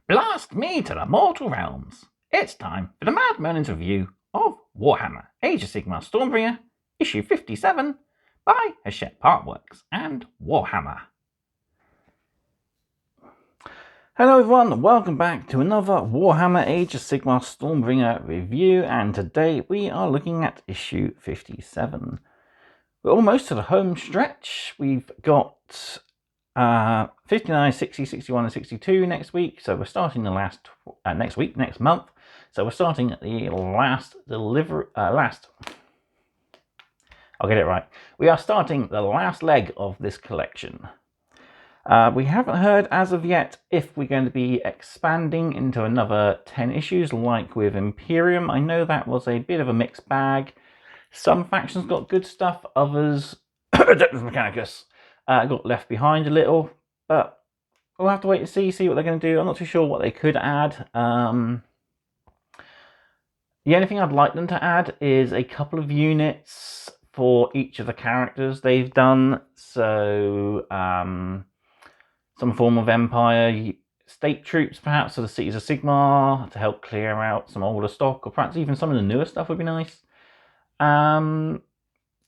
Blast me to the mortal realms! It's time for the Mad Merlins review of Warhammer Age of Sigmar Stormbringer, issue 57, by Hachette Partworks and Warhammer. Hello everyone, welcome back to another Warhammer Age of Sigmar Stormbringer review, and today we are looking at issue 57. We're almost to the home stretch. We've got 59, 60, 61 and 62 next week, so we're starting the last next month, so we're starting the last I'll get it right. We are starting the last leg of this collection. We haven't heard as of yet if we're going to be expanding into another 10 issues like with Imperium. I know that was a bit of a mixed bag. Some factions got good stuff, others Adeptus Mechanicus got left behind a little, but we'll have to wait and see what they're going to do. I'm not too sure what they could add. The only thing I'd like them to add is a couple of units for each of the characters they've done. So some form of Empire state troops, perhaps, for the cities of Sigmar to help clear out some older stock, or perhaps even some of the newer stuff would be nice.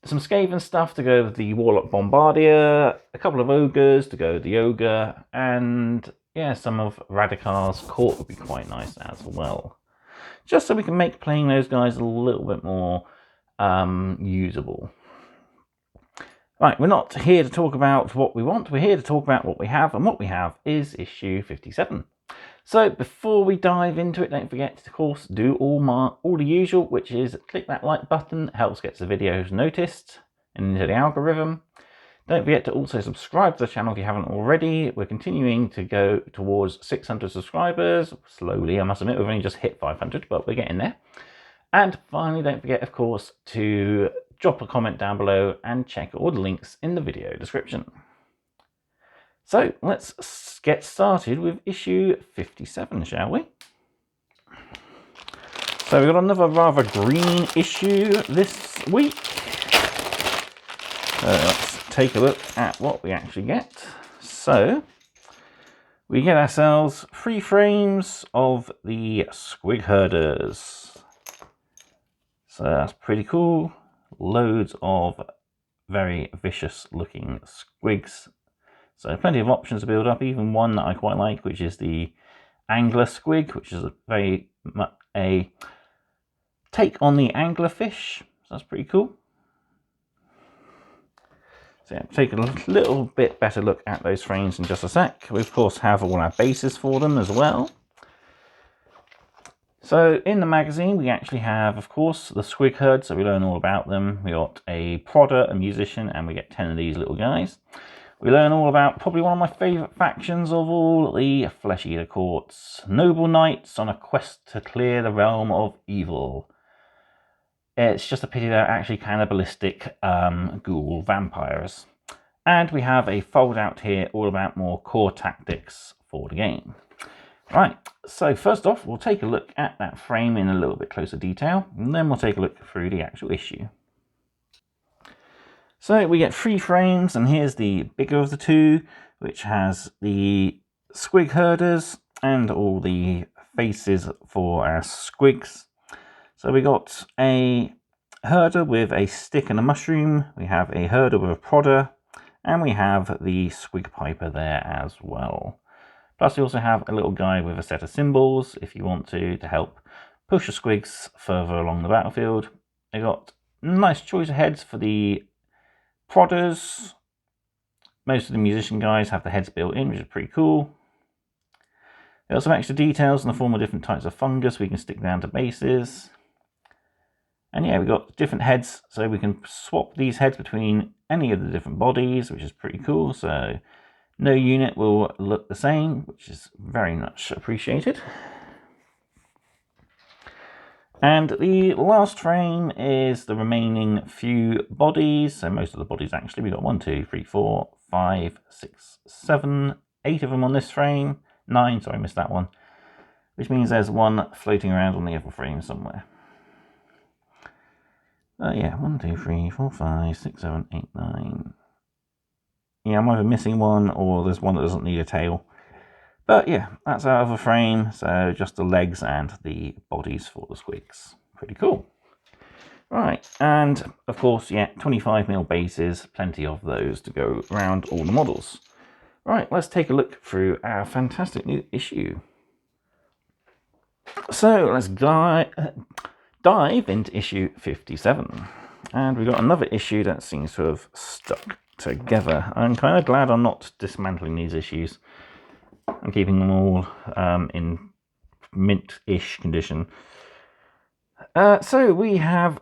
Some Skaven stuff to go with the Warlock Bombardier, a couple of Ogres to go with the Ogre, and yeah, some of Radikar's court would be quite nice as well. Just so we can make playing those guys a little bit more usable. Right, we're not here to talk about what we want, we're here to talk about what we have, and what we have is issue 57. So before we dive into it, don't forget to, of course, do all the usual, which is click that like button. It helps get the videos noticed into the algorithm. Don't forget to also subscribe to the channel if you haven't already. We're continuing to go towards 600 subscribers. Slowly, I must admit, we've only just hit 500, but we're getting there. And finally, don't forget, of course, to drop a comment down below and check all the links in the video description. So let's get started with issue 57, shall we? So we've got another rather green issue this week. So let's take a look at what we actually get. So we get ourselves 3 frames of the Squig Herders. So that's pretty cool. Loads of very vicious looking squigs. So plenty of options to build up, even one that I quite like, which is the Angler Squig, which is a take on the anglerfish. So that's pretty cool. So yeah, take a little bit better look at those frames in just a sec. We of course have all our bases for them as well. So in the magazine we actually have, of course, the Squig Herd, so we learn all about them. We got a prodder, a musician, and we get 10 of these little guys. We learn all about probably one of my favourite factions of all, the Flesh Eater Courts. Noble knights on a quest to clear the realm of evil. It's just a pity they're actually cannibalistic ghoul vampires. And we have a fold out here all about more core tactics for the game. Right, so first off, we'll take a look at that frame in a little bit closer detail, and then we'll take a look through the actual issue. So we get 3 frames, and here's the bigger of the two, which has the Squig Herders and all the faces for our squigs. So we got a herder with a stick and a mushroom, we have a herder with a prodder, and we have the Squig Piper there as well. Plus we also have a little guy with a set of symbols, if you want to help push the squigs further along the battlefield. They got a nice choice of heads for the prodders. Most of the musician guys have the heads built in, which is pretty cool. There are some extra details in the form of different types of fungus we can stick down to bases. And yeah, we've got different heads, so we can swap these heads between any of the different bodies, which is pretty cool. So no unit will look the same, which is very much appreciated. And the last frame is the remaining few bodies. So most of the bodies actually, we've got 1, 2, 3, 4, 5, 6, 7, 8 of them on this frame. 9, sorry, I missed that one. Which means there's one floating around on the other frame somewhere. Yeah, 1, 2, 3, 4, 5, 6, 7, 8, 9. Yeah, I'm either missing one or there's one that doesn't need a tail. But yeah, that's out of the frame, so just the legs and the bodies for the squigs. Pretty cool. Right, and of course, yeah, 25mm bases, plenty of those to go around all the models. Right, let's take a look through our fantastic new issue. So let's dive into issue 57. And we've got another issue that seems to have stuck together. I'm kind of glad I'm not dismantling these issues. I'm keeping them all in mint-ish condition. So we have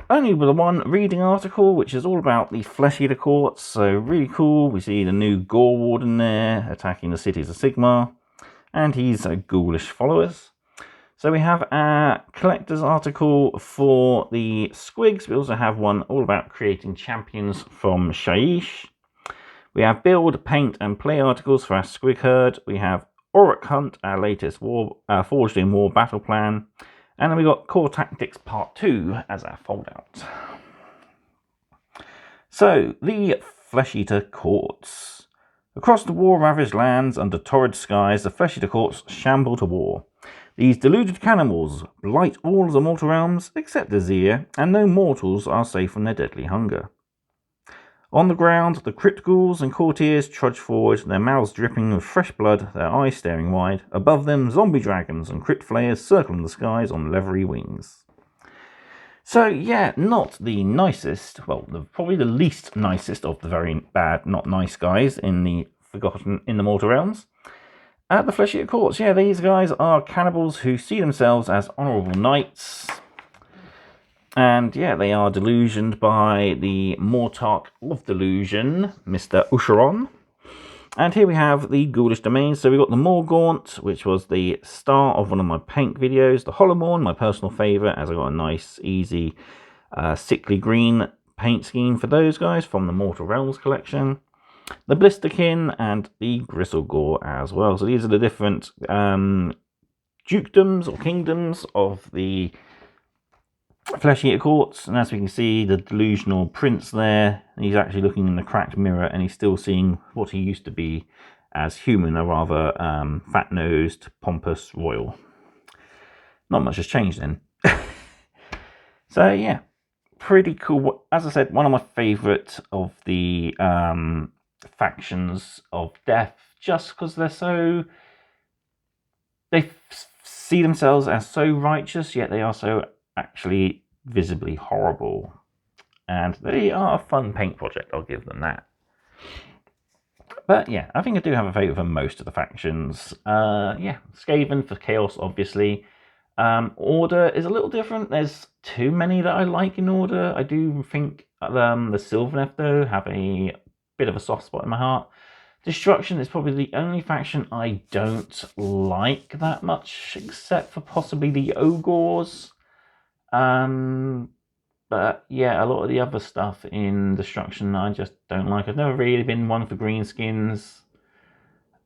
only the one reading article, which is all about the Flesh Eater Courts. So really cool. We see the new Gore Warden there attacking the cities of Sigmar, and he's a ghoulish followers. So we have a collector's article for the Squigs. We also have one all about creating champions from Shaiish. We have build, paint, and play articles for our Squig Herd. We have Auric Hunt, our latest Forged in War battle plan. And then we got Core Tactics Part 2 as our foldout. So, the Flesh Eater Courts. Across the war-ravaged lands under torrid skies, the Flesh Eater Courts shamble to war. These deluded cannibals blight all of the mortal realms except Azir, and no mortals are safe from their deadly hunger. On the ground, the crypt ghouls and courtiers trudge forward, their mouths dripping with fresh blood, their eyes staring wide. Above them, zombie dragons and crypt flayers circle in the skies on leathery wings. So, yeah, not the nicest, well, probably the least nicest of the very bad, not nice guys in the Mortal Realms. At the Flesh Eater Courts, yeah, these guys are cannibals who see themselves as honourable knights. And yeah, they are delusioned by the Mortarch of Delusion, Mr. Usheron. And here we have the Ghoulish Domains. So we've got the Morgaunt, which was the star of one of my paint videos. The Hollowmorn, my personal favourite, as I got a nice, easy, sickly green paint scheme for those guys from the Mortal Realms collection. The Blisterkin and the Gristlegore as well. So these are the different dukedoms or kingdoms of the Flesh Eater Courts, and as we can see, the delusional prince there, he's actually looking in the cracked mirror and he's still seeing what he used to be as human, a rather fat-nosed, pompous royal. Not much has changed then. So yeah, pretty cool. As I said, one of my favourite of the factions of death, just because they see themselves as so righteous, yet they are so actually visibly horrible, and they are a fun paint project, I'll give them that. But yeah, I think I do have a favourite for most of the factions. Yeah, Skaven for Chaos, obviously. Order is a little different. There's too many that I like in Order. I do think the Sylvaneth, though, have a bit of a soft spot in my heart. Destruction is probably the only faction I don't like that much, except for possibly the Ogres. But yeah, a lot of the other stuff in Destruction I just don't like. I've never really been one for greenskins.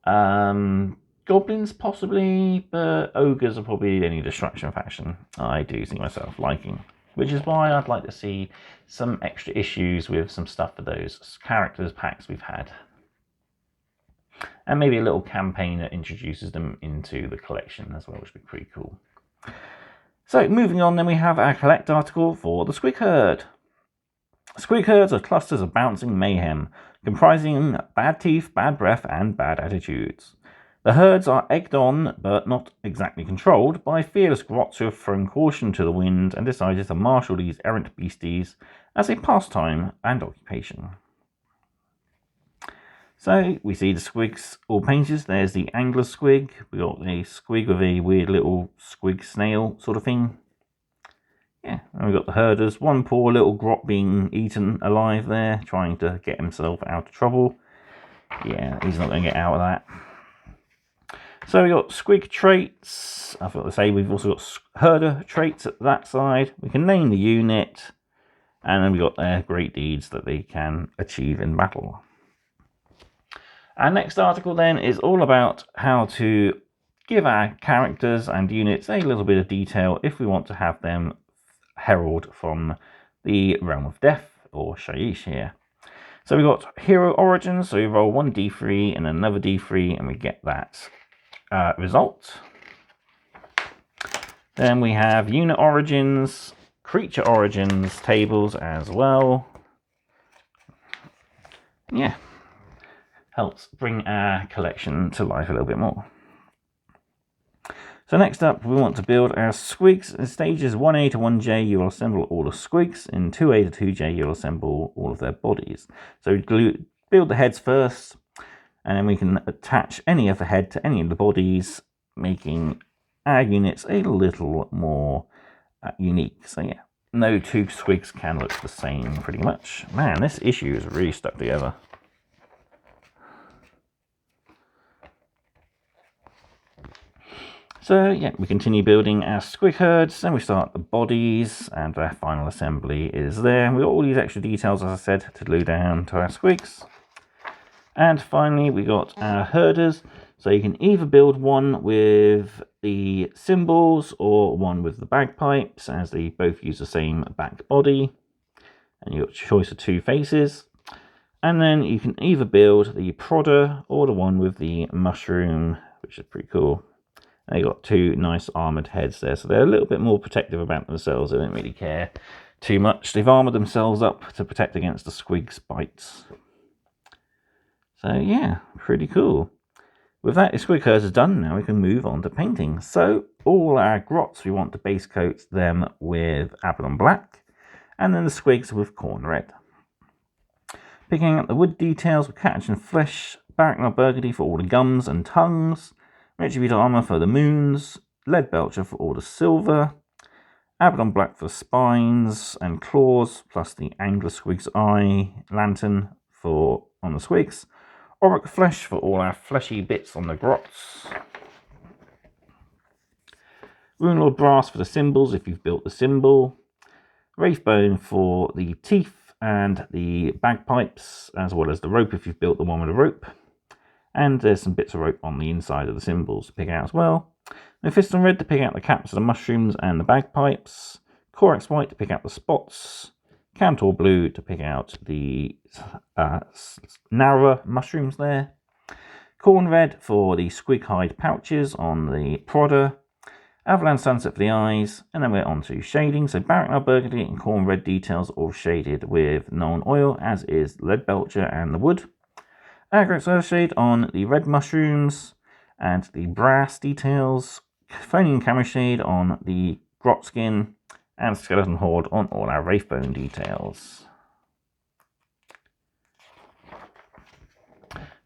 Goblins possibly, but Ogres are probably the only Destruction faction I do see myself liking. Which is why I'd like to see some extra issues with some stuff for those characters packs we've had. And maybe a little campaign that introduces them into the collection as well, which would be pretty cool. So, moving on, then we have our collect article for the Squig Herd. Squig Herds are clusters of bouncing mayhem, comprising bad teeth, bad breath, and bad attitudes. The herds are egged on, but not exactly controlled, by fearless grots who have thrown caution to the wind and decided to marshal these errant beasties as a pastime and occupation. So, we see the squigs all painted. There's the angler squig. We got a squig with a weird little squig snail sort of thing. Yeah, and we've got the herders. One poor little grot being eaten alive there, trying to get himself out of trouble. Yeah, he's not going to get out of that. So we got squig traits. I forgot to say, we've also got herder traits at that side. We can name the unit. And then we got their great deeds that they can achieve in battle. Our next article then is all about how to give our characters and units a little bit of detail if we want to have them herald from the Realm of Death, or Shaiish here. So we've got hero origins, so we roll one d3 and another d3 and we get that result. Then we have unit origins, creature origins tables as well. Yeah, helps bring our collection to life a little bit more. So next up, we want to build our squigs. In stages 1A to 1J, you will assemble all the squigs. In 2A to 2J, you'll assemble all of their bodies. So build the heads first, and then we can attach any of the head to any of the bodies, making our units a little more unique. So yeah, no two squigs can look the same pretty much. Man, this issue is really stuck together. So yeah, we continue building our Squig Herds, then we start the bodies, and our final assembly is there. We've got all these extra details, as I said, to glue down to our squigs. And finally, we got our herders. So you can either build one with the cymbals or one with the bagpipes, as they both use the same back body. And you've got a choice of two faces. And then you can either build the prodder or the one with the mushroom, which is pretty cool. They got two nice armoured heads there, so they're a little bit more protective about themselves. They don't really care too much. They've armoured themselves up to protect against the squig's bites. So yeah, pretty cool. With that, the Squig Herd is done. Now we can move on to painting. So all our grots, we want to base coat them with Abaddon Black, and then the squigs with Corn Red. Picking up the wood details with Catch and Flesh, Barracknell Burgundy for all the gums and tongues, Retributor Armour for the moons, Lead Belcher for all the silver, Abaddon Black for spines and claws, plus the Angler Squig's Eye Lantern for on the squigs, Auric Flesh for all our fleshy bits on the grots, Runelord Brass for the symbols if you've built the symbol, Wraithbone for the teeth and the bagpipes, as well as the rope if you've built the one with the rope. And there's some bits of rope on the inside of the symbols to pick out as well. Mephiston Red to pick out the caps of the mushrooms and the bagpipes. Corax White to pick out the spots. Cantor Blue to pick out the narrower mushrooms there. Corn Red for the squig hide pouches on the prodder. Avalanche Sunset for the eyes. And then we're on to shading. So Barracknell Burgundy and Corn Red details all shaded with Nuln Oil, as is Lead Belcher and the wood. Agric Earthshade on the red mushrooms and the brass details, Phonian Camoshade on the grot skin, and Skeleton Horde on all our Wraithbone details.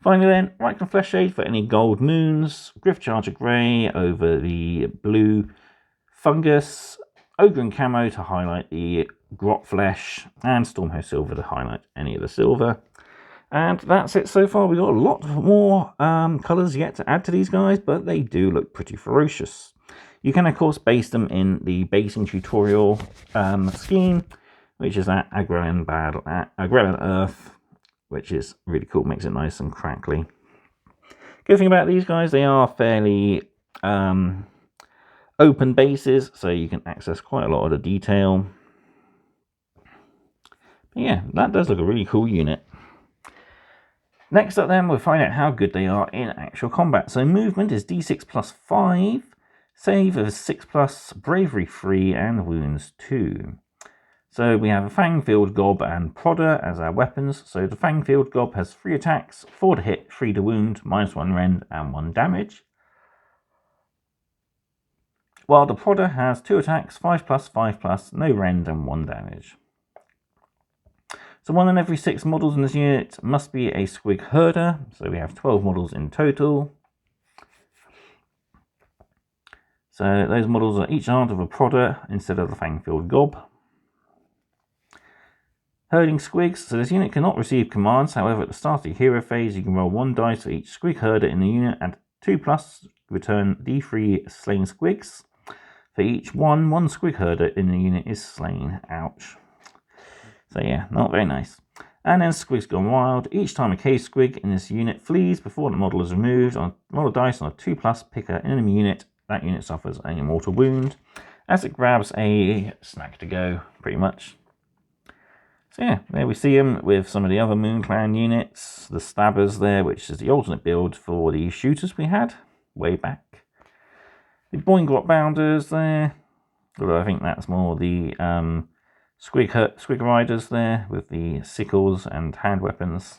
Finally then, Ryken Flesh Shade for any gold moons, Gryph Grey over the blue fungus, Ogre and Camo to highlight the grot flesh, and Stormhost Silver to highlight any of the silver. And that's it so far. We've got a lot more colours yet to add to these guys, but they do look pretty ferocious. You can, of course, base them in the basing tutorial scheme, which is that Agrellan Earth, which is really cool, makes it nice and crackly. Good thing about these guys, they are fairly open bases, so you can access quite a lot of the detail. But yeah, that does look a really cool unit. Next up then, we'll find out how good they are in actual combat. So movement is d6 plus 5, save is 6 plus, bravery 3, and wounds 2. So we have a Fangfield Gob and Prodder as our weapons. So the Fangfield Gob has 3 attacks, 4 to hit, 3 to wound, -1 rend, and 1 damage. While the Prodder has 2 attacks, 5 plus, 5 plus, no rend, and 1 damage. So 1 in every 6 models in this unit must be a Squig Herder. So we have 12 models in total. So those models are each armed with a Prodder instead of the Fangfield Gob. Herding Squigs. So this unit cannot receive commands. However, at the start of the hero phase, you can roll 1 dice for each Squig Herder in the unit and 2 plus return d3 slain Squigs. For each one Squig Herder in the unit is slain. Ouch. So yeah, not very nice. And then Squigs Gone Wild. Each time a cave squig in this unit flees before the model is removed, on roll a dice on a 2 plus, pick an enemy unit. That unit suffers a mortal wound as it grabs a snack to go, pretty much. So yeah, there we see them with some of the other Moon Clan units. The Stabbers there, which is the alternate build for the shooters we had. way back. The Boingrot Bounders there, although I think that's more the Squig Riders there with the sickles and hand weapons.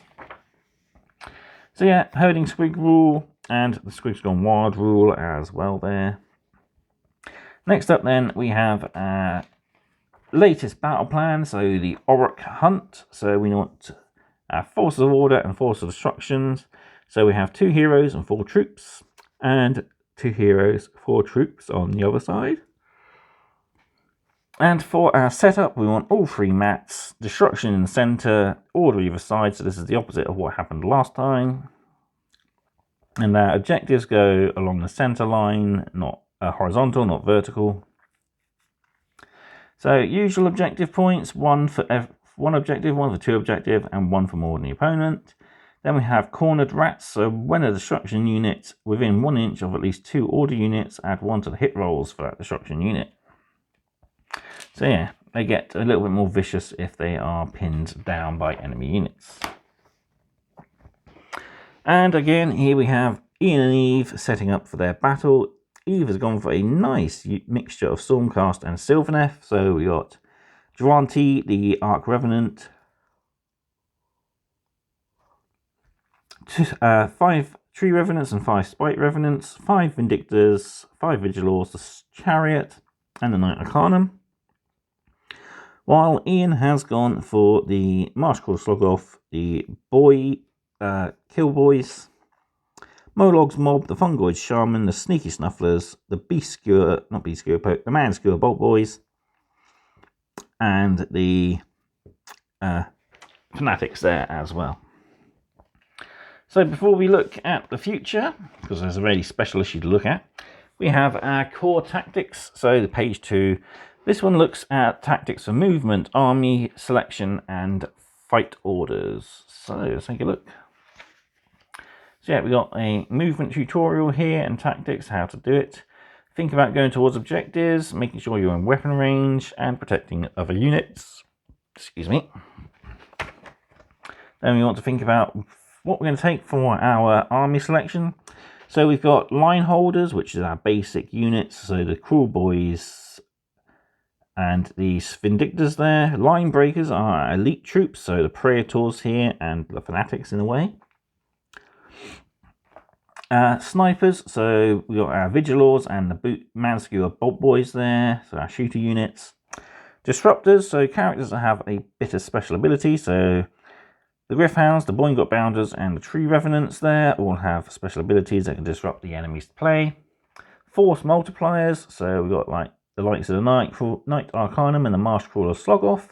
So yeah, Herding Squig rule and the Squig's Gone Wild rule as well there. Next up then we have our latest battle plan, so the Orruk Hunt. So we want our Forces of Order and Forces of Destructions. So we have 2 heroes and 4 troops, and 2 heroes, 4 troops on the other side. And for our setup, we want all 3 mats, destruction in the centre, order either side, so this is the opposite of what happened last time. And our objectives go along the centre line, not horizontal, not vertical. So usual objective points, one for one objective, one for 2 objective, and 1 for more than the opponent. Then we have cornered rats, so when a destruction unit within 1 inch of at least 2 order units, add 1 to the hit rolls for that destruction unit. So yeah, they get a little bit more vicious if they are pinned down by enemy units. And again, here we have Ian and Eve setting up for their battle. Eve has gone for a nice mixture of Stormcast and Sylvaneth. So we got Durante, the Arc Revenant, 5 Tree Revenants and 5 Spite Revenants, 5 Vindictors, 5 Vigilors, the Chariot, and the Knight Arcanum. While Ian has gone for the Marshcrawl Slogoth, the Killboys, Molog's Mob, the Fungoid Shaman, the Sneaky Snufflers, the the Man Skewer Bolt Boys, and the Fanatics there as well. So before we look at the future, because there's a really special issue to look at, we have our core tactics, so the page 2. This one looks at tactics for movement, army selection, and fight orders. So let's take a look. So yeah, we got a movement tutorial here and tactics, how to do it. Think about going towards objectives, making sure you're in weapon range, and protecting other units. Excuse me. Then we want to think about what we're going to take for our army selection. So we've got line holders, which is our basic units, so the Cruel Boys and the Vindictors there. Line breakers are our elite troops, so the Praetors here and the Fanatics in a way. Snipers, so we got our Vigilors and the Man Skewer Bolt Boys there, so our shooter units. Disruptors, so characters that have a bit of special ability, so the Griffhounds, the Boingrot Bounders, and the Tree Revenants there all have special abilities that can disrupt the enemy's play. Force multipliers, so we've got like the likes of the Knight Arcanum and the Marshcrawler Slogoth.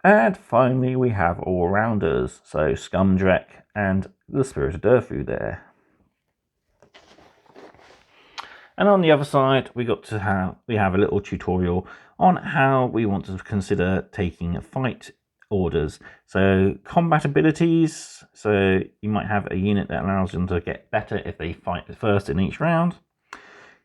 And finally we have all-rounders, so Scumdrek and the Spirit of Durfu there. And on the other side we have a little tutorial on how we want to consider taking fight orders. So combat abilities, so you might have a unit that allows them to get better if they fight first in each round.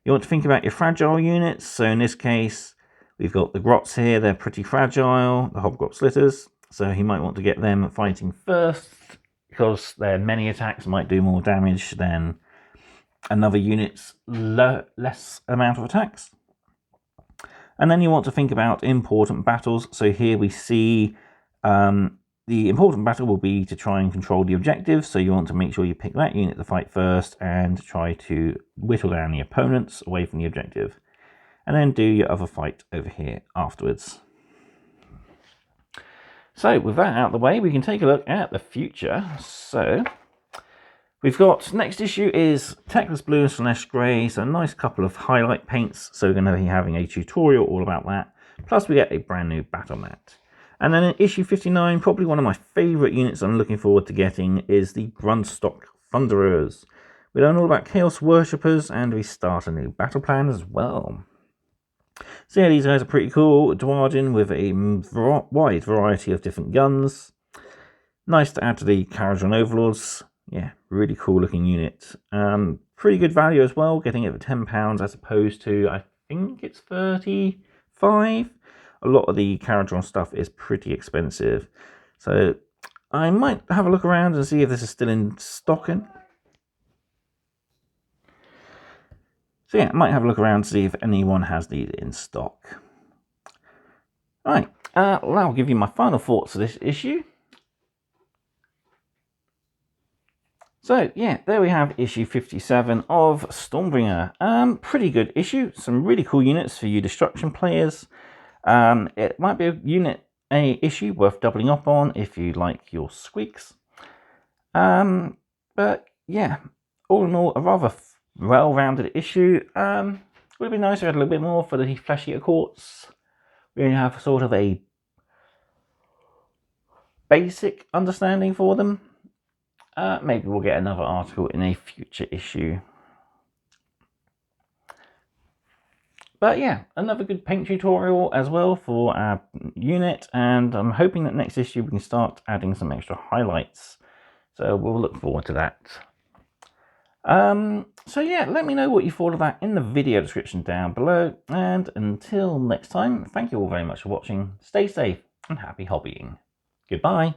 You want to think about your fragile units, so in this case we've got the Grots here, they're pretty fragile, the Hobgrot Slitters, so he might want to get them fighting first because their many attacks might do more damage than another unit's less amount of attacks. And then you want to think about important battles, so here we see the important battle will be to try and control the objective, so you want to make sure you pick that unit to fight first and try to whittle down the opponents away from the objective. And then do your other fight over here afterwards. So with that out of the way, we can take a look at the future. So we've got, next issue is Techless Blue and Slanesh Grey, so a nice couple of highlight paints, so we're going to be having a tutorial all about that. Plus we get a brand new battle mat. And then in issue 59, probably one of my favourite units I'm looking forward to getting is the Grundstock Thunderers. We learn all about Chaos Worshippers and we start a new battle plan as well. So yeah, these guys are pretty cool. Dwarden with a wide variety of different guns. Nice to add to the Caradron Overlords. Yeah, really cool looking unit. Pretty good value as well, getting it for £10 as opposed to, I think it's 35. A lot of the Caradron stuff is pretty expensive. So I might have a look around and see if this is still in stock. So yeah, I might have a look around to see if anyone has these in stock. Alright, well, I'll give you my final thoughts of this issue. So yeah, there we have issue 57 of Stormbringer. Pretty good issue, some really cool units for you destruction players. It might be a issue worth doubling up on if you like your squigs. But yeah, all in all, a rather well-rounded issue. Would have been nice if we had a little bit more for the flesh eater courts. We only have sort of a basic understanding for them. Maybe we'll get another article in a future issue. But yeah, another good paint tutorial as well for our unit, and I'm hoping that next issue we can start adding some extra highlights. So we'll look forward to that. So yeah, let me know what you thought of that in the video description down below. And until next time, thank you all very much for watching. Stay safe and happy hobbying. Goodbye.